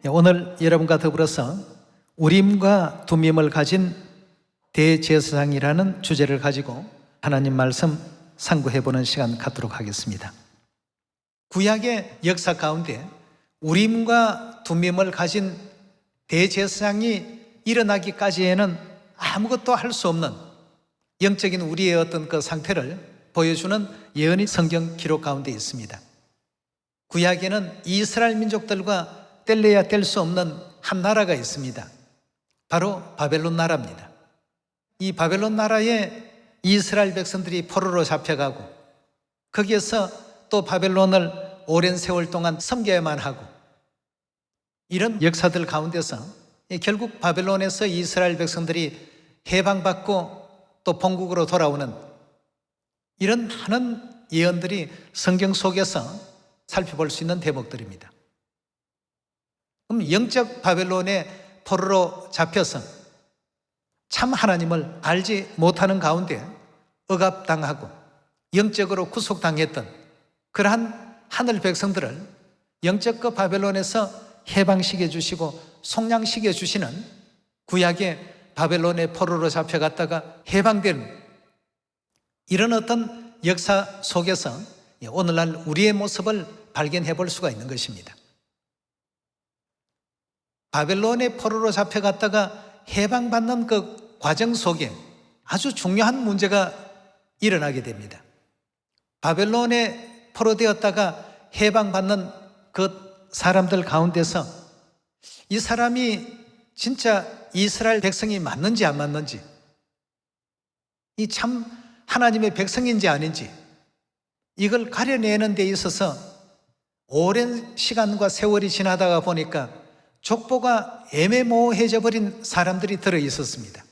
오늘 여러분과 더불어서 우림과 둠밈을 가진 대제사장이라는 주제를 가지고 하나님 말씀 상고해보는 시간 갖도록 하겠습니다. 구약의 역사 가운데 우림과 둠밈을 가진 대제사장이 일어나기까지에는 아무것도 할 수 없는 영적인 우리의 어떤 그 상태를 보여주는 예언이 성경 기록 가운데 있습니다. 구약에는 이스라엘 민족들과 뗄래야 뗄 수 없는 한 나라가 있습니다. 바로 바벨론 나라입니다. 이 바벨론 나라에 이스라엘 백성들이 포로로 잡혀가고 거기에서 또 바벨론을 오랜 세월 동안 섬겨야만 하고 이런 역사들 가운데서 결국 바벨론에서 이스라엘 백성들이 해방받고 또 본국으로 돌아오는 이런 많은 예언들이 성경 속에서 살펴볼 수 있는 대목들입니다. 그럼 영적 바벨론의 포로로 잡혀서 참 하나님을 알지 못하는 가운데 억압당하고 영적으로 구속당했던 그러한 하늘 백성들을 영적 그 바벨론에서 해방시켜 주시고 속량시켜 주시는 구약의 바벨론의 포로로 잡혀갔다가 해방된 이런 어떤 역사 속에서 오늘날 우리의 모습을 발견해 볼 수가 있는 것입니다. 바벨론의 포로로 잡혀갔다가 해방받는 그 과정 속에 아주 중요한 문제가 일어나게 됩니다. 바벨론에 포로되었다가 해방받는 그 사람들 가운데서 이 사람이 진짜 이스라엘 백성이 맞는지 안 맞는지, 이 참 하나님의 백성인지 아닌지 이걸 가려내는 데 있어서 오랜 시간과 세월이 지나다가 보니까 족보가 애매모호해져 버린 사람들이 들어 있었습니다.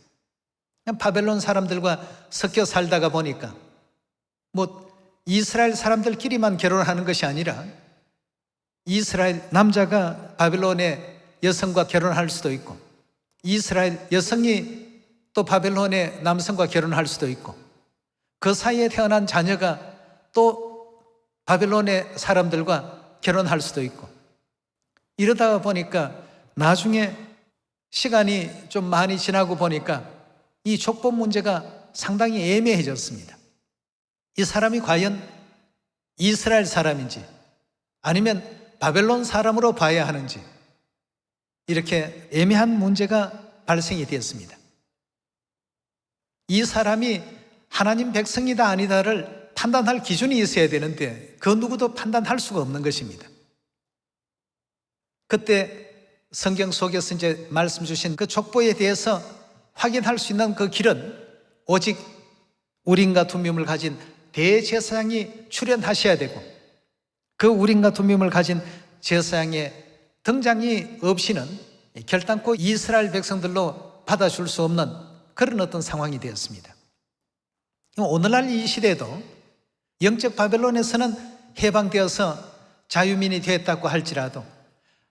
바벨론 사람들과 섞여 살다가 보니까 이스라엘 사람들끼리만 결혼하는 것이 아니라 이스라엘 남자가 바벨론의 여성과 결혼할 수도 있고 이스라엘 여성이 또 바벨론의 남성과 결혼할 수도 있고 그 사이에 태어난 자녀가 또 바벨론의 사람들과 결혼할 수도 있고 이러다가 보니까 나중에 시간이 좀 많이 지나고 보니까 이 족보 문제가 상당히 애매해졌습니다. 이 사람이 과연 이스라엘 사람인지 아니면 바벨론 사람으로 봐야 하는지 이렇게 애매한 문제가 발생이 되었습니다. 이 사람이 하나님 백성이다 아니다를 판단할 기준이 있어야 되는데 그 누구도 판단할 수가 없는 것입니다. 그때 성경 속에서 이제 말씀 주신 그 족보에 대해서 확인할 수 있는 그 길은 오직 우림과 둠밈을 가진 대제사장이 출현하셔야 되고 그 우림과 둠밈을 가진 제사장의 등장이 없이는 결단코 이스라엘 백성들로 받아줄 수 없는 그런 어떤 상황이 되었습니다. 오늘날 이 시대에도 영적 바벨론에서는 해방되어서 자유민이 되었다고 할지라도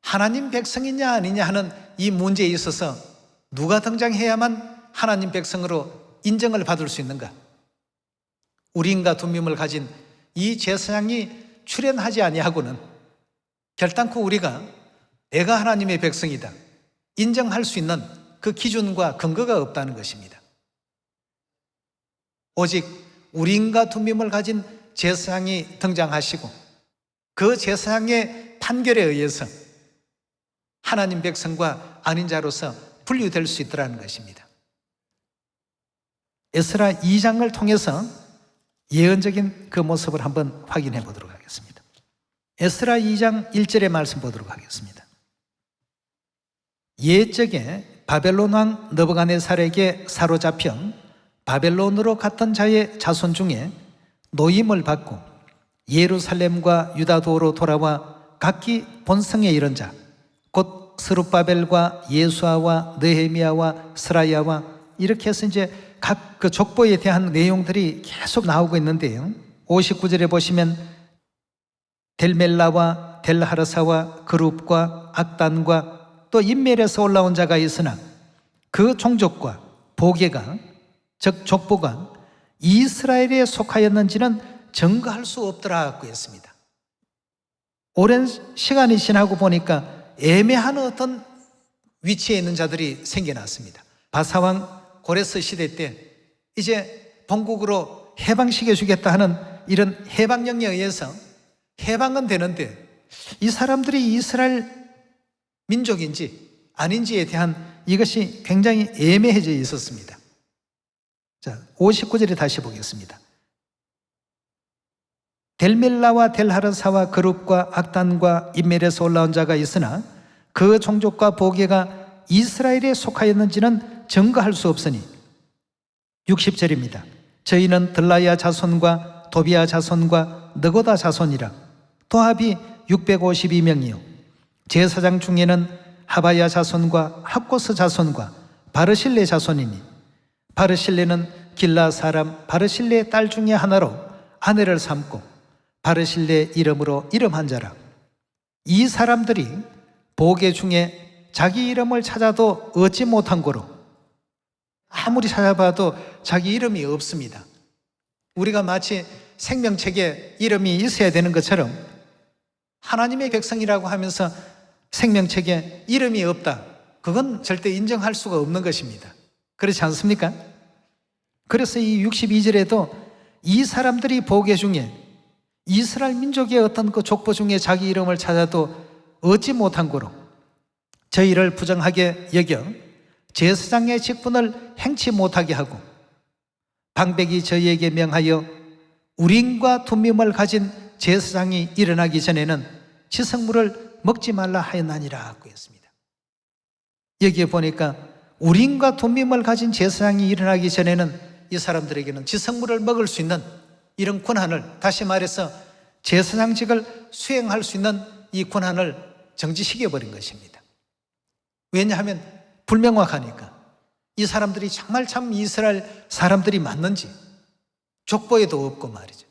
하나님 백성이냐 아니냐 하는 이 문제에 있어서 누가 등장해야만 하나님 백성으로 인정을 받을 수 있는가? 우림과 둠밈을 가진 이 제사장이 출현하지 아니하고는 결단코 우리가 내가 하나님의 백성이다 인정할 수 있는 그 기준과 근거가 없다는 것입니다. 오직 우림과 둠밈을 가진 제사장이 등장하시고 그 제사장의 판결에 의해서 하나님 백성과 아닌 자로서 분류될 수 있더라는 것입니다. 에스라 2장을 통해서 예언적인 그 모습을 한번 확인해 보도록 하겠습니다. 에스라 2장 1절의 말씀 보도록 하겠습니다. 옛적에 바벨론 왕 느부갓네살에게 사로잡혀 바벨론으로 갔던 자의 자손 중에 노임을 받고 예루살렘과 유다도로 돌아와 각기 본성에 이른 자 곧 스룹바벨과 예수아와 느헤미야와 스라야와 이렇게 해서 이제 각 그 족보에 대한 내용들이 계속 나오고 있는데요. 59절에 보시면 델멜라와 델하르사와 그룹과 악단과 또 인멜에서 올라온 자가 있으나 그 종족과 보게가 즉 족보가 이스라엘에 속하였는지는 증거할 수 없더라고 했습니다. 오랜 시간이 지나고 보니까 애매한 어떤 위치에 있는 자들이 생겨났습니다. 바사왕 고레스 시대 때 이제 본국으로 해방시켜 주겠다 하는 이런 해방령에 의해서 해방은 되는데 이 사람들이 이스라엘 민족인지 아닌지에 대한 이것이 굉장히 애매해져 있었습니다. 자, 59절에 다시 보겠습니다. 델멜라와 델하르사와 그룹과 악단과 인멜에서 올라온 자가 있으나 그 종족과 보게가 이스라엘에 속하였는지는 증거할 수 없으니 60절입니다. 저희는 들라야 자손과 도비야 자손과 느고다 자손이라. 도합이 652명이요 제사장 중에는 하바야 자손과 학고스 자손과 바르실레 자손이니 바르실레는 길라 사람 바르실레의 딸 중에 하나로 아내를 삼고 바르실레 이름으로 이름한 자라. 이 사람들이 보게 중에 자기 이름을 찾아도 얻지 못한 고로 아무리 찾아봐도 자기 이름이 없습니다. 우리가 마치 생명책에 이름이 있어야 되는 것처럼 하나님의 백성이라고 하면서 생명책에 이름이 없다, 그건 절대 인정할 수가 없는 것입니다. 그렇지 않습니까? 그래서 이 62절에도 이 사람들이 보게 중에 이스라엘 민족의 어떤 그 족보 중에 자기 이름을 찾아도 얻지 못한 고로 저희를 부정하게 여겨 제사장의 직분을 행치 못하게 하고 방백이 저희에게 명하여 우림과 둠밈을 가진 제사장이 일어나기 전에는 지성물을 먹지 말라 하였나니라고 했습니다. 여기에 보니까 우림과 둠밈을 가진 제사장이 일어나기 전에는 이 사람들에게는 지성물을 먹을 수 있는 이런 권한을, 다시 말해서 제사장직을 수행할 수 있는 이 권한을 정지시켜버린 것입니다. 왜냐하면 불명확하니까. 이 사람들이 정말 참 이스라엘 사람들이 맞는지 족보에도 없고 말이죠.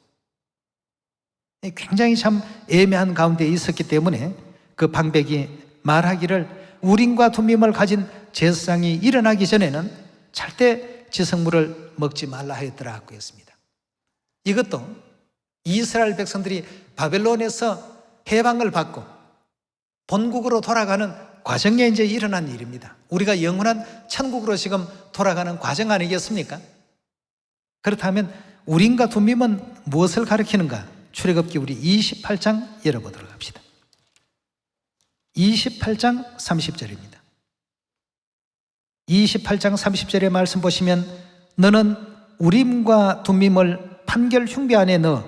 굉장히 참 애매한 가운데 있었기 때문에 그 방백이 말하기를 우림과 둠밈을 가진 제사장이 일어나기 전에는 절대 지성물을 먹지 말라 하였더라고 했습니다. 이것도 이스라엘 백성들이 바벨론에서 해방을 받고 본국으로 돌아가는 과정에 이제 일어난 일입니다. 우리가 영원한 천국으로 지금 돌아가는 과정 아니겠습니까? 그렇다면 우림과 둠밈은 무엇을 가리키는가? 출애굽기 우리 28장 열어보도록 합시다. 28장 30절입니다. 28장 30절의 말씀 보시면 너는 우림과 둠밈을 판결 흉배 안에 넣어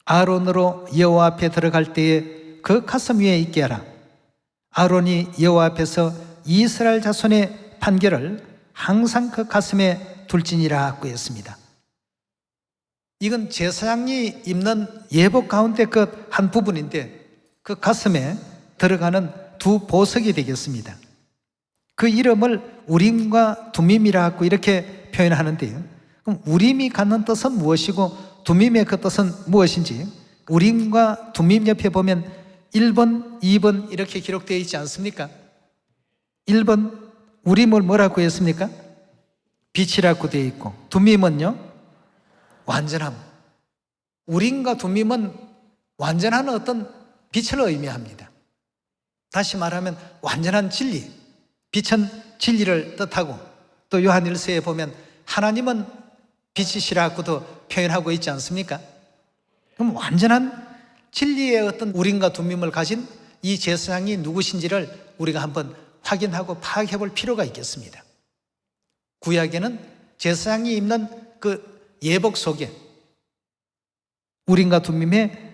아론으로 여호와 앞에 들어갈 때에 그 가슴 위에 있게 하라. 아론이 여호와 앞에서 이스라엘 자손의 판결을 항상 그 가슴에 둘지니라고 했습니다. 이건 제사장이 입는 예복 가운데 그 한 부분인데 그 가슴에 들어가는 두 보석이 되겠습니다. 그 이름을 우림과 둠밈이라고 이렇게 표현하는데요. 그럼 우림이 갖는 뜻은 무엇이고 둠밈의 그 뜻은 무엇인지 우림과 둠밈 옆에 보면 1번, 2번 이렇게 기록되어 있지 않습니까? 1번 우림을 뭐라고 했습니까? 빛이라고 되어 있고 둠밈은요? 완전함. 우림과 둠밈은 완전한 어떤 빛을 의미합니다. 다시 말하면 완전한 진리, 빛은 진리를 뜻하고 또 요한 1서에 보면 하나님은 빛이시라고도 표현하고 있지 않습니까? 그럼 완전한 진리의 어떤 우림과 둠밈을 가진 이 제사장이 누구신지를 우리가 한번 확인하고 파악해 볼 필요가 있겠습니다. 구약에는 제사장이 입는 그 예복 속에 우림과 둠밈의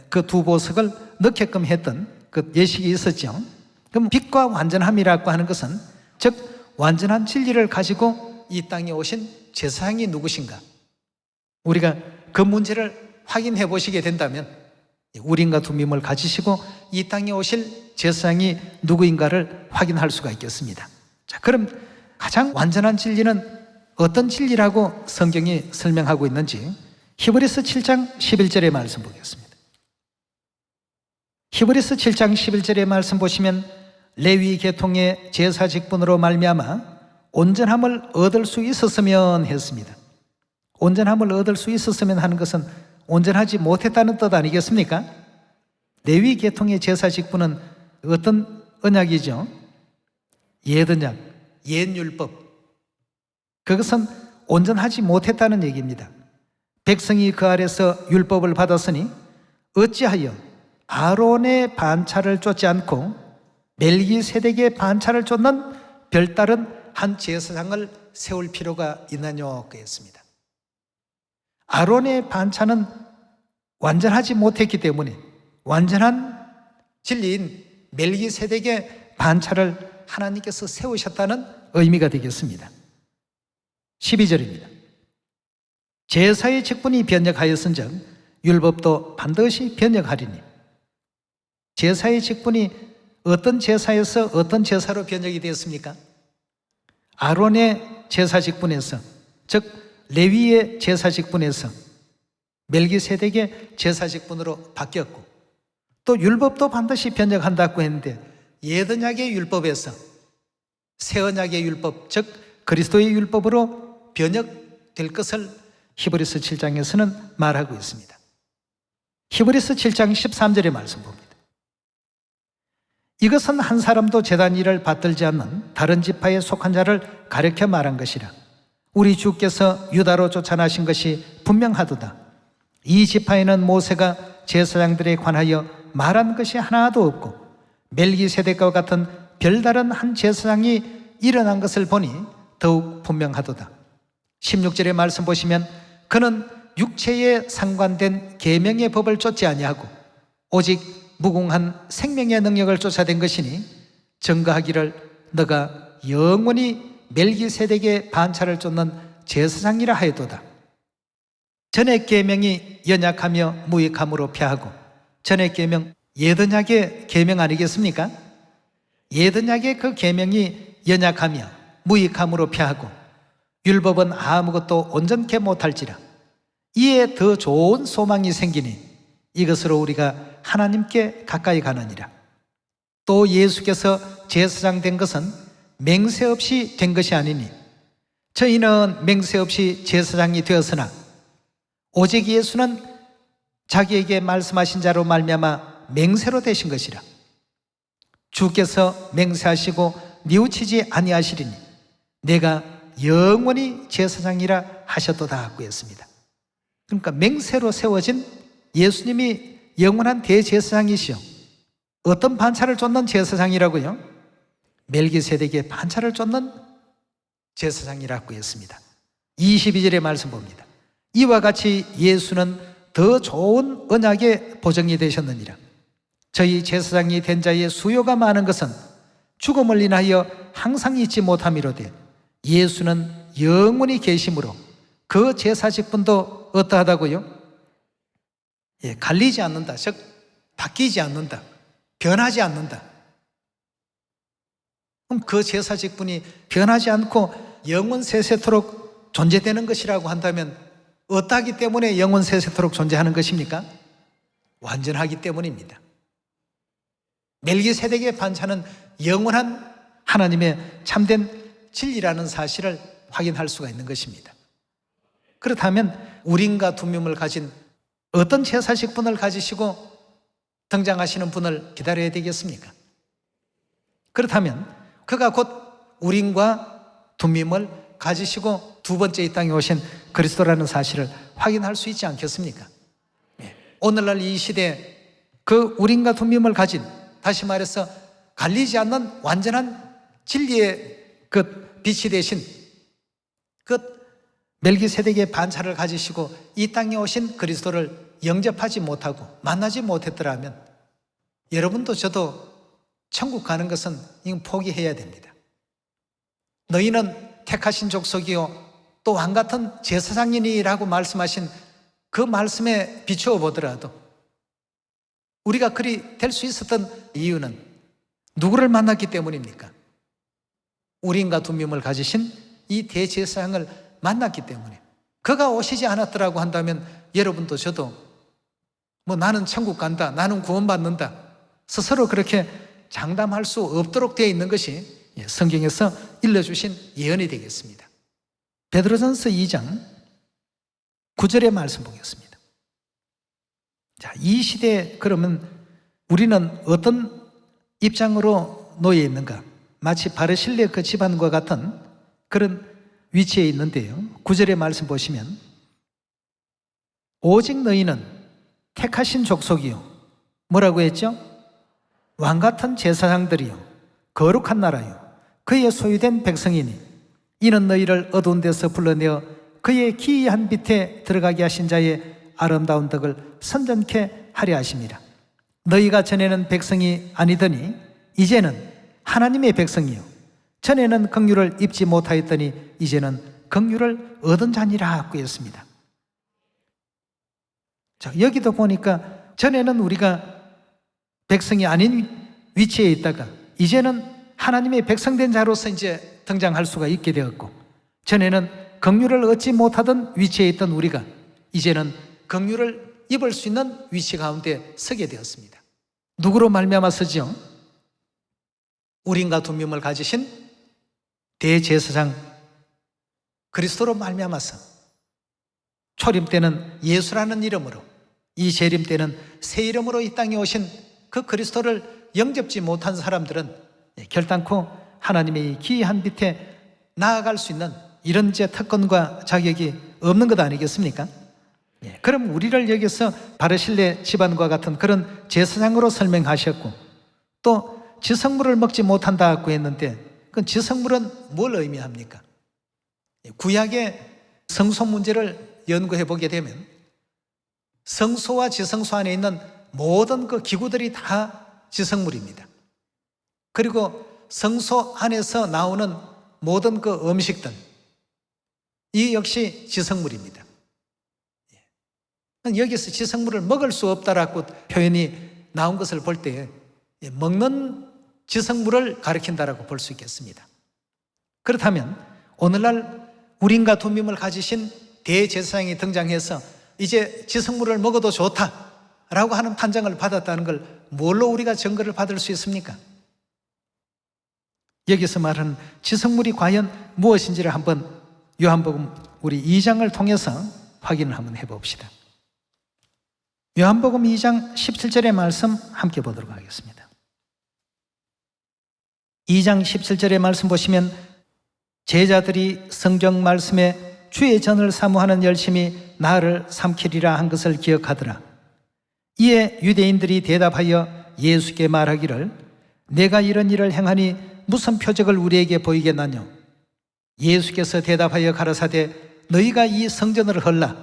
그 두 보석을 넣게끔 했던 그 예식이 있었죠. 그럼 빛과 완전함이라고 하는 것은 즉 완전한 진리를 가지고 이 땅에 오신 제사장이 누구신가? 우리가 그 문제를 확인해 보시게 된다면 우림과 둠밈을 가지시고 이 땅에 오실 제사장이 누구인가를 확인할 수가 있겠습니다. 자, 그럼 가장 완전한 진리는 어떤 진리라고 성경이 설명하고 있는지 히브리서 7장 11절의 말씀 보겠습니다. 히브리서 7장 11절의 말씀 보시면 레위 계통의 제사 직분으로 말미암아 온전함을 얻을 수 있었으면 했습니다. 온전함을 얻을 수 있었으면 하는 것은 온전하지 못했다는 뜻 아니겠습니까? 레위 계통의 제사 직분은 어떤 언약이죠. 옛 언약, 옛 율법. 그것은 온전하지 못했다는 얘기입니다. 백성이 그 아래서 율법을 받았으니 어찌하여 아론의 반차를 쫓지 않고 멜기세덱의 반차를 쫓는 별다른 한 제사장을 세울 필요가 있느냐고 했습니다. 아론의 반차는 완전하지 못했기 때문에 완전한 진리인 멜기세덱의 반차를 하나님께서 세우셨다는 의미가 되겠습니다. 12절입니다. 제사의 직분이 변역하였은즉 율법도 반드시 변역하리니. 제사의 직분이 어떤 제사에서 어떤 제사로 변역이 되었습니까? 아론의 제사 직분에서, 즉 레위의 제사 직분에서 멜기세덱의 제사 직분으로 바뀌었고, 또 율법도 반드시 변역한다고 했는데 옛 언약의 율법에서 새 언약의 율법, 즉 그리스도의 율법으로 변역될 것을 히브리서 7장에서는 말하고 있습니다. 히브리서 7장 13절의 말씀 봅니다. 이것은 한 사람도 제단 일을 받들지 않는 다른 지파에 속한 자를 가리켜 말한 것이라. 우리 주께서 유다로 쫓아나신 것이 분명하도다. 이 지파에는 모세가 제사장들에 관하여 말한 것이 하나도 없고 멜기세덱과 같은 별다른 한 제사장이 일어난 것을 보니 더욱 분명하도다. 16절의 말씀 보시면 그는 육체에 상관된 계명의 법을 쫓지 아니하고 오직 무궁한 생명의 능력을 쫓아낸 것이니 증거하기를 너가 영원히 멜기세덱의 반차를 쫓는 제사장이라 하였도다. 전의 계명이 연약하며 무익함으로 패하고, 전의 계명 옛 언약의 계명 아니겠습니까? 옛 언약의 그 계명이 연약하며 무익함으로 패하고 율법은 아무것도 온전케 못할지라. 이에 더 좋은 소망이 생기니 이것으로 우리가 하나님께 가까이 가느니라. 또 예수께서 제사장 된 것은 맹세 없이 된 것이 아니니 저희는 맹세 없이 제사장이 되었으나 오직 예수는 자기에게 말씀하신 자로 말미암아 맹세로 되신 것이라. 주께서 맹세하시고 뉘우치지 아니하시리니 내가 영원히 제사장이라 하셨도다 하고 했습니다. 그러니까 맹세로 세워진 예수님이 영원한 대제사장이시오. 어떤 반차를 쫓는 제사장이라고요? 멜기세덱의 반차를 쫓는 제사장이라고 했습니다. 22절의 말씀 봅니다. 이와 같이 예수는 더 좋은 언약의 보정이 되셨느니라. 저희 제사장이 된 자의 수요가 많은 것은 죽음을 인하여 항상 잊지 못함이로되 예수는 영원히 계심으로 그 제사 직분도 어떠하다고요? 갈리지 않는다. 즉 바뀌지 않는다. 변하지 않는다. 그럼 그 제사 직분이 변하지 않고 영원 세세토록 존재되는 것이라고 한다면 어떠하기 때문에 영원 세세토록 존재하는 것입니까? 완전하기 때문입니다. 멜기세덱의 반차는 영원한 하나님의 참된 진리라는 사실을 확인할 수가 있는 것입니다. 그렇다면 우림과 둠밈을 가진 어떤 제사 직분을 가지시고 등장하시는 분을 기다려야 되겠습니까? 그렇다면 그가 곧 우림과 둠밈을 가지시고 두 번째 이 땅에 오신 그리스도라는 사실을 확인할 수 있지 않겠습니까? 오늘날 이 시대에 그 우림과 둠밈을 가진, 다시 말해서 갈리지 않는 완전한 진리의 그 빛이 되신 그 멜기세덱의 반차를 가지시고 이 땅에 오신 그리스도를 영접하지 못하고 만나지 못했더라면 여러분도 저도 천국 가는 것은 이건 포기해야 됩니다. 너희는 택하신 족속이요 또 왕같은 제사장이니라고 말씀하신 그 말씀에 비추어 보더라도 우리가 그리 될 수 있었던 이유는 누구를 만났기 때문입니까? 우림과 둠밈을 가지신 이 대제사장을 만났기 때문에. 그가 오시지 않았더라고 한다면 여러분도 저도 나는 천국 간다, 나는 구원받는다 스스로 그렇게 장담할 수 없도록 되어 있는 것이 성경에서 일러주신 예언이 되겠습니다. 베드로전서 2장 9절의 말씀 보겠습니다. 자, 이 시대에 그러면 우리는 어떤 입장으로 놓여 있는가? 마치 바르실레 그 집안과 같은 그런 위치에 있는데요. 9절의 말씀 보시면 오직 너희는 택하신 족속이요. 뭐라고 했죠? 왕같은 제사장들이요. 거룩한 나라요. 그의 소유된 백성이니 이는 너희를 어두운 데서 불러내어 그의 기이한 빛에 들어가게 하신 자의 아름다운 덕을 선전케 하려 하심이라. 너희가 전에는 백성이 아니더니 이제는 하나님의 백성이요. 전에는 긍휼을 입지 못하였더니 이제는 긍휼을 얻은 자니라 하였습니다. 자, 여기도 보니까 전에는 우리가 백성이 아닌 위치에 있다가 이제는 하나님의 백성된 자로서 이제 등장할 수가 있게 되었고, 전에는 긍휼을 얻지 못하던 위치에 있던 우리가 이제는 긍휼을 입을 수 있는 위치 가운데 서게 되었습니다. 누구로 말미암아서죠? 우린과 두뼘을 가지신 대제사장 그리스도로 말미암아서 초림 때는 예수라는 이름으로, 이 재림 때는 새 이름으로 이 땅에 오신 그 그리스도를 영접지 못한 사람들은 결단코 하나님의 기이한 빛에 나아갈 수 있는 이런 제 특권과 자격이 없는 것 아니겠습니까? 그럼 우리를 여기서 바르실레 집안과 같은 그런 제사장으로 설명하셨고, 또 지성물을 먹지 못한다고 했는데 그 지성물은 뭘 의미합니까? 구약의 성소 문제를 연구해 보게 되면 성소와 지성소 안에 있는 모든 그 기구들이 다 지성물입니다. 그리고 성소 안에서 나오는 모든 그 음식들, 이 역시 지성물입니다. 여기서 지성물을 먹을 수 없다라고 표현이 나온 것을 볼 때 먹는 지성물을 가리킨다라고 볼 수 있겠습니다. 그렇다면 오늘날 우린과 두뼘을 가지신 대제사장이 등장해서 이제 지성물을 먹어도 좋다라고 하는 판정을 받았다는 걸 뭘로 우리가 증거를 받을 수 있습니까? 여기서 말하는 지성물이 과연 무엇인지를 한번 요한복음 우리 2장을 통해서 확인을 한번 해봅시다. 요한복음 2장 17절의 말씀 함께 보도록 하겠습니다. 2장 17절의 말씀 보시면 제자들이 성경 말씀에 주의 전을 사모하는 열심히 나를 삼키리라 한 것을 기억하더라. 이에 유대인들이 대답하여 예수께 말하기를 내가 이런 일을 행하니 무슨 표적을 우리에게 보이겠나뇨? 예수께서 대답하여 가라사대 너희가 이 성전을 헐라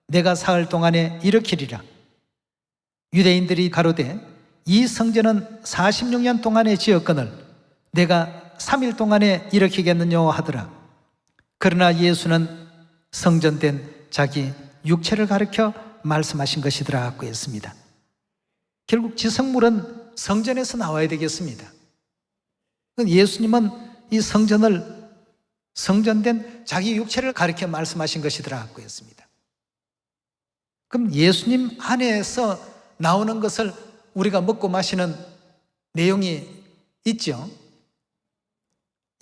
내가 사흘 동안에 일으키리라. 유대인들이 가로되 이 성전은 46년 동안에 지었거늘 내가 3일 동안에 일으키겠느냐 하더라. 그러나 예수는 성전된 자기 육체를 가리켜 말씀하신 것이더라 하고 했습니다. 결국 지성물은 성전에서 나와야 되겠습니다. 예수님은 이 성전을 성전된 자기 육체를 가리켜 말씀하신 것이더라 하고 했습니다. 그럼 예수님 안에서 나오는 것을 우리가 먹고 마시는 내용이 있죠.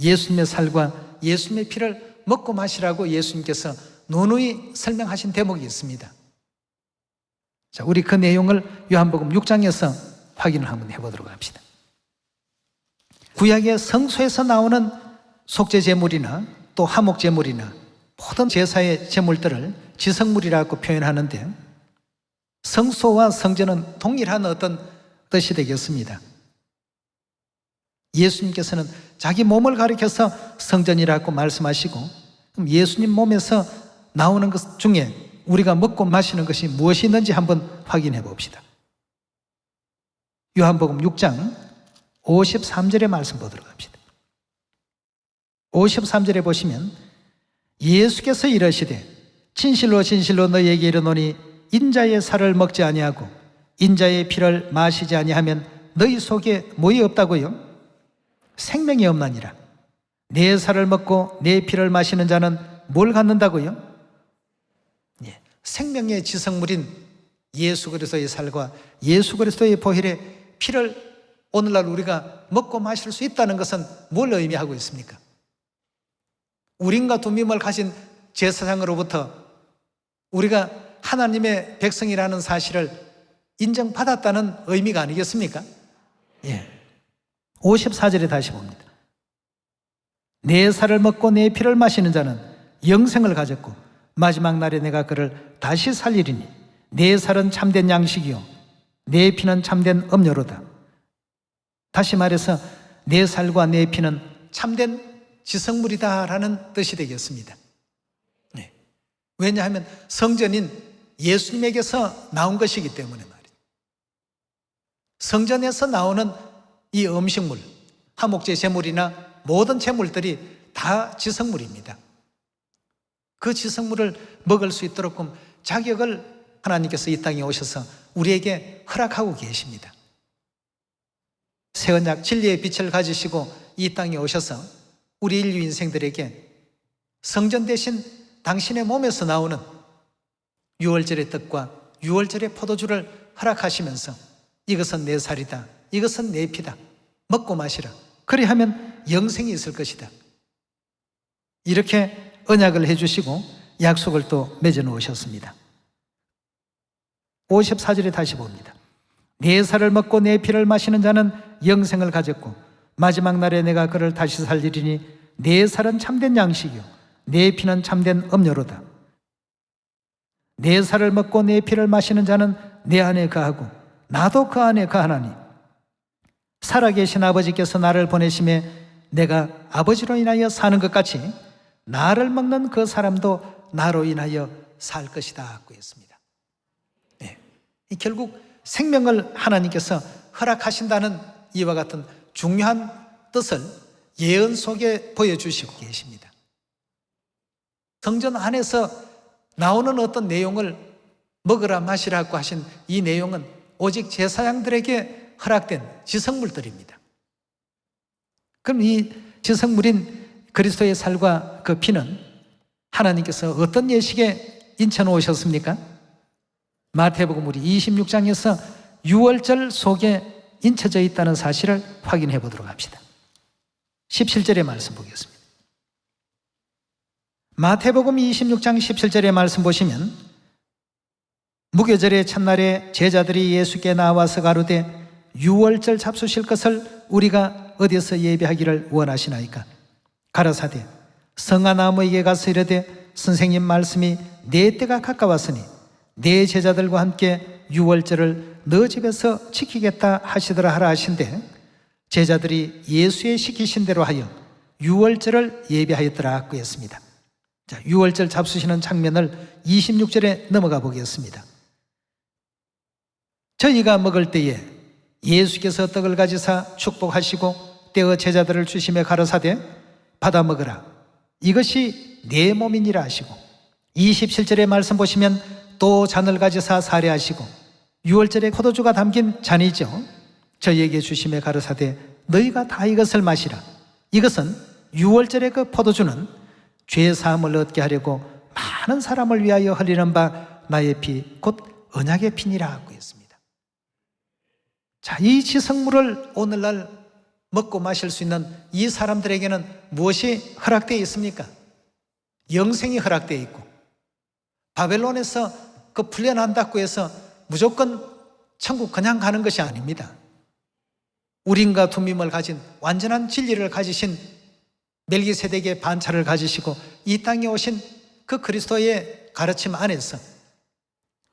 예수님의 살과 예수님의 피를 먹고 마시라고 예수님께서 누누이 설명하신 대목이 있습니다. 자, 우리 그 내용을 요한복음 6장에서 확인을 한번 해보도록 합시다. 구약의 성소에서 나오는 속죄 제물이나 또 화목 제물이나 모든 제사의 제물들을 지성물이라고 표현하는데 성소와 성전은 동일한 어떤 뜻이 되겠습니다. 예수님께서는 자기 몸을 가리켜서 성전이라고 말씀하시고, 그럼 예수님 몸에서 나오는 것 중에 우리가 먹고 마시는 것이 무엇이 있는지 한번 확인해 봅시다. 요한복음 6장 53절의 말씀 보도록 합시다. 53절에 보시면 예수께서 이르시되 진실로 진실로 너희에게 이르노니 인자의 살을 먹지 아니하고 인자의 피를 마시지 아니하면 너희 속에 뭐이 없다고요? 생명이 없나니라. 내 살을 먹고 내 피를 마시는 자는 뭘 갖는다고요? 생명의 지성물인 예수 그리스도의 살과 예수 그리스도의 보혈의 피를 오늘날 우리가 먹고 마실 수 있다는 것은 뭘 의미하고 있습니까? 우린과 두뼘을 가진 제사장으로부터 우리가 하나님의 백성이라는 사실을 인정받았다는 의미가 아니겠습니까? 예. 54절에 다시 봅니다. 내 살을 먹고 내 피를 마시는 자는 영생을 가졌고 마지막 날에 내가 그를 다시 살리리니 내 살은 참된 양식이요 내 피는 참된 음료로다. 다시 말해서 내 살과 내 피는 참된 지성물이다라는 뜻이 되겠습니다. 네. 왜냐하면 성전인 예수님에게서 나온 것이기 때문에 말이에요. 성전에서 나오는 이 음식물, 화목제 제물이나 모든 제물들이 다 지성물입니다. 그 지성물을 먹을 수 있도록 자격을 하나님께서 이 땅에 오셔서 우리에게 허락하고 계십니다. 새 언약 진리의 빛을 가지시고 이 땅에 오셔서 우리 인류 인생들에게 성전 대신 당신의 몸에서 나오는 유월절의 떡과 유월절의 포도주를 허락하시면서 이것은 내 살이다, 이것은 내 피다, 먹고 마시라. 그리하면 영생이 있을 것이다. 이렇게 언약을 해주시고 약속을 또 맺어 놓으셨습니다. 54절에 다시 봅니다. 내 살을 먹고 내 피를 마시는 자는 영생을 가졌고 마지막 날에 내가 그를 다시 살리리니 내 살은 참된 양식이요 내 피는 참된 음료로다. 내 살을 먹고 내 피를 마시는 자는 내 안에 거하고 나도 그 안에 거하나니 살아계신 아버지께서 나를 보내심에 내가 아버지로 인하여 사는 것 같이 나를 먹는 그 사람도 나로 인하여 살 것이다 하고 했습니다. 네. 결국 생명을 하나님께서 허락하신다는 이와 같은 중요한 뜻을 예언 속에 보여주시고 계십니다. 성전 안에서 나오는 어떤 내용을 먹으라 마시라고 하신 이 내용은 오직 제사장들에게 허락된 지성물들입니다. 그럼 이 지성물인 그리스도의 살과 그 피는 하나님께서 어떤 예식에 인쳐 놓으셨습니까? 마태복음 우리 26장에서 유월절 속에 인쳐져 있다는 사실을 확인해 보도록 합시다. 17절의 말씀 보겠습니다. 마태복음 26장 17절의 말씀 보시면 무교절의 첫날에 제자들이 예수께 나와서 가로되 유월절 잡수실 것을 우리가 어디서 예배하기를 원하시나이까? 가라사대 성아나무에게 가서 이르되 선생님 말씀이 내 때가 가까웠으니 내 제자들과 함께 유월절을 너 집에서 지키겠다 하시더라 하라 하신대 제자들이 예수의 시키신 대로 하여 유월절을 예배하였더라 그랬습니다. 자, 유월절 잡수시는 장면을 26절에 넘어가 보겠습니다. 저희가 먹을 때에 예수께서 떡을 가지사 축복하시고 떼어 제자들을 주시며 가라사대 받아 먹으라 이것이 내 몸이니라 하시고 27절의 말씀 보시면 또 잔을 가지사 사례하시고 유월절에 포도주가 담긴 잔이죠. 저희에게 주시며 가라사대 너희가 다 이것을 마시라 이것은 유월절의 그 포도주는 죄 사함을 얻게 하려고 많은 사람을 위하여 흘리는 바 나의 피 곧 언약의 피니라 하고 했습니다. 자, 이 지성물을 오늘날 먹고 마실 수 있는 이 사람들에게는 무엇이 허락되어 있습니까? 영생이 허락되어 있고 바벨론에서 그 풀려난다고 해서 무조건 천국 그냥 가는 것이 아닙니다. 우림과 둠밈을 가진 완전한 진리를 가지신 멜기세덱의 반차를 가지시고 이 땅에 오신 그 그리스도의 가르침 안에서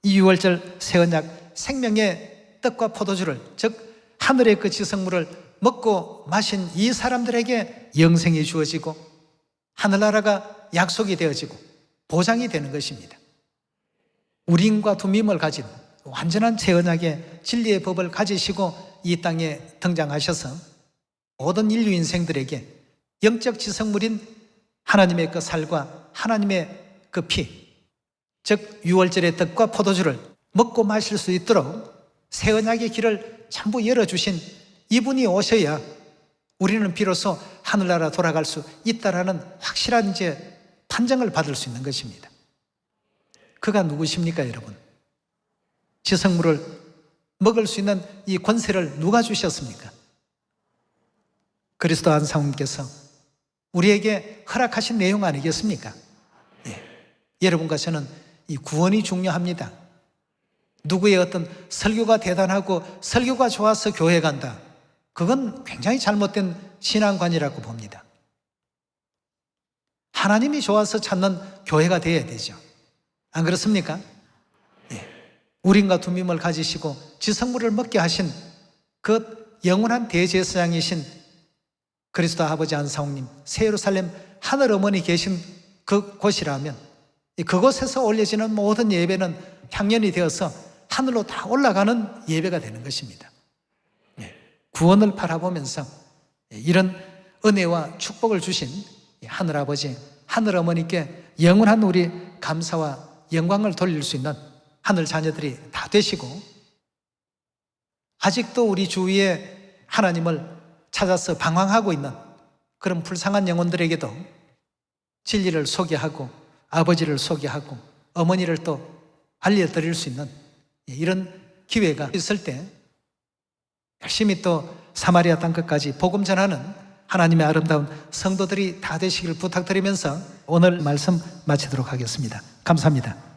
이 유월절 새 언약 생명의 떡과 포도주를 즉 하늘의 그 지성물을 먹고 마신 이 사람들에게 영생이 주어지고 하늘나라가 약속이 되어지고 보장이 되는 것입니다. 우림과 둠밈을 가진 완전한 새 언약의 진리의 법을 가지시고 이 땅에 등장하셔서 모든 인류 인생들에게 영적 지성물인 하나님의 그 살과 하나님의 그 피, 즉 유월절의 떡과 포도주를 먹고 마실 수 있도록 새 언약의 길을 전부 열어주신 이분이 오셔야 우리는 비로소 하늘나라 돌아갈 수 있다라는 확실한 이제 판정을 받을 수 있는 것입니다. 그가 누구십니까, 여러분? 지성물을 먹을 수 있는 이 권세를 누가 주셨습니까? 그리스도 안상훈께서 우리에게 허락하신 내용 아니겠습니까? 예. 여러분과 저는 이 구원이 중요합니다. 누구의 어떤 설교가 대단하고 설교가 좋아서 교회 간다, 그건 굉장히 잘못된 신앙관이라고 봅니다. 하나님이 좋아서 찾는 교회가 되어야 되죠. 안 그렇습니까? 예. 우림과 둠밈을 가지시고 지성물을 먹게 하신 그 영원한 대제사장이신 그리스도 아버지 안사홍님, 새 예루살렘 하늘 어머니 계신 그 곳이라면 그곳에서 올려지는 모든 예배는 향연이 되어서 하늘로 다 올라가는 예배가 되는 것입니다. 구원을 바라보면서 이런 은혜와 축복을 주신 하늘 아버지, 하늘 어머니께 영원한 우리 감사와 영광을 돌릴 수 있는 하늘 자녀들이 다 되시고, 아직도 우리 주위에 하나님을 찾아서 방황하고 있는 그런 불쌍한 영혼들에게도 진리를 소개하고 아버지를 소개하고 어머니를 또 알려드릴 수 있는 이런 기회가 있을 때 열심히 또 사마리아 땅끝까지 복음 전하는 하나님의 아름다운 성도들이 다 되시길 부탁드리면서 오늘 말씀 마치도록 하겠습니다. 감사합니다.